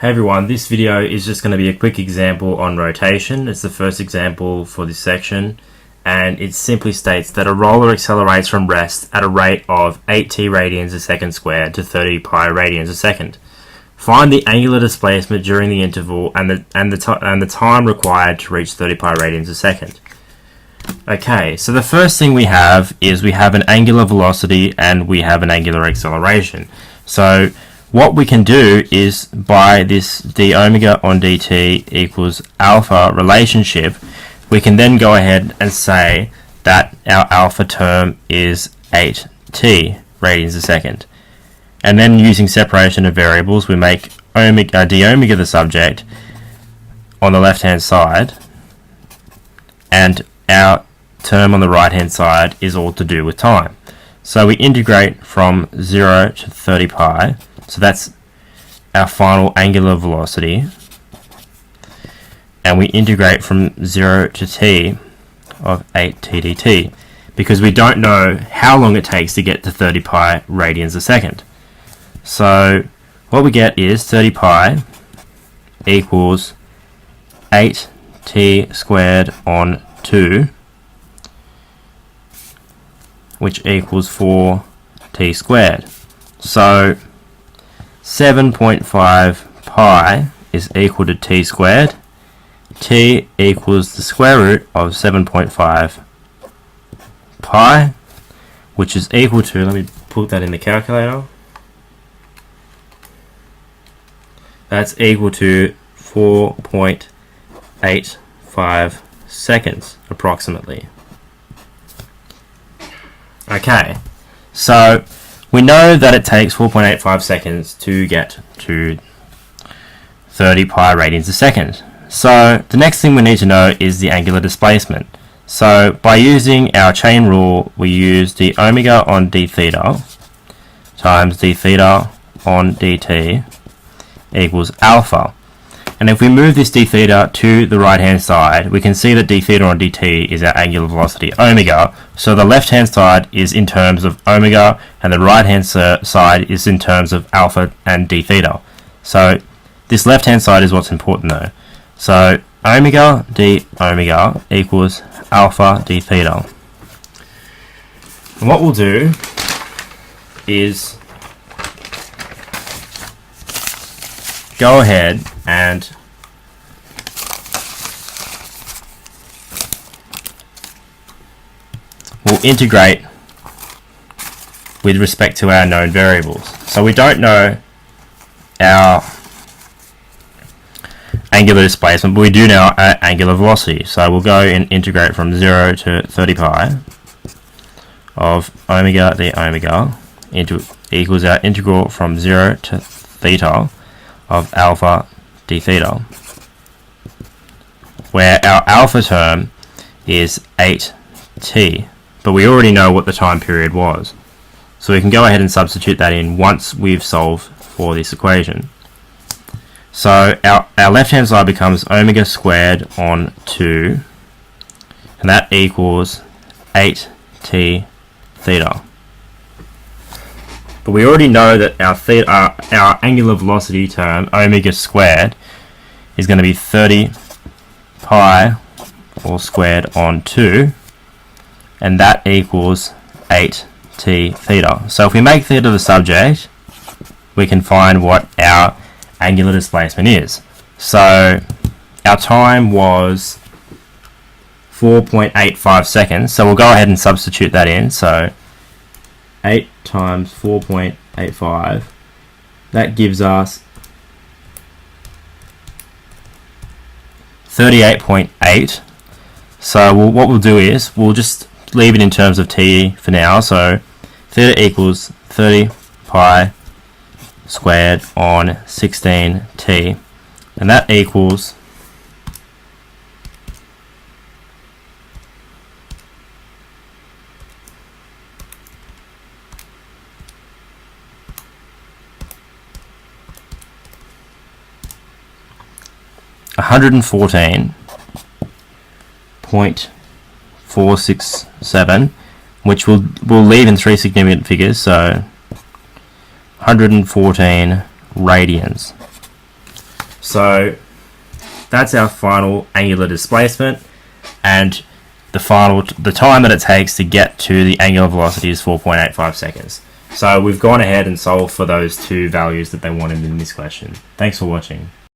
Hey everyone, this video is just going to be a quick example on rotation. It's the first example for this section, and it simply states that a roller accelerates from rest at a rate of 8t radians a second squared to 30 pi radians a second. Find the angular displacement during the interval and the time required to reach 30 pi radians a second. Okay, so the first thing we have is we have an angular velocity and we have an angular acceleration. So what we can do is, by this d omega on dt equals alpha relationship, we can then go ahead and say that our alpha term is 8t radians a second. And then using separation of variables, we make d omega the subject on the left hand side, and our term on the right hand side is all to do with time. So we integrate from 0 to 30 pi. So that's our final angular velocity, and we integrate from 0 to t of 8t dt, because we don't know how long it takes to get to 30 pi radians a second. So what we get is 30 pi equals 8t squared on 2, which equals 4t squared. So 7.5 pi is equal to t squared. T equals the square root of 7.5 pi, which is equal to, let me put that in the calculator, that's equal to 4.85 seconds approximately. Okay, so we know that it takes 4.85 seconds to get to 30 pi radians a second. So the next thing we need to know is the angular displacement. So by using our chain rule, we use d omega on d theta times d theta on dt equals alpha. And if we move this d theta to the right hand side, we can see that d theta on dt is our angular velocity omega. So the left hand side is in terms of omega, and the right hand side is in terms of alpha and d theta. So this left hand side is what's important though. So omega d omega equals alpha d theta. And what we'll do is go ahead and we'll integrate with respect to our known variables. So we don't know our angular displacement, but we do know our angular velocity. So we'll go and integrate from 0 to 30 pi of omega d omega into equals our integral from 0 to theta of alpha d theta, where our alpha term is 8t, but we already know what the time period was. So we can go ahead and substitute that in once we've solved for this equation. So our left hand side becomes omega squared on 2, and that equals 8t theta. But we already know that our angular velocity term, omega squared, is going to be 30 pi all squared on 2, and that equals 8t theta. So if we make theta the subject, we can find what our angular displacement is. So our time was 4.85 seconds, so we'll go ahead and substitute that in. So 8 times 4.85, that gives us 38.8. So what we'll do is we'll just leave it in terms of t for now. So theta equals 30 pi squared on 16t, and that equals 114.467, which we'll leave in three significant figures, so 114 radians. So that's our final angular displacement, and the time that it takes to get to the angular velocity is 4.85 seconds. So we've gone ahead and solved for those two values that they wanted in this question. Thanks for watching.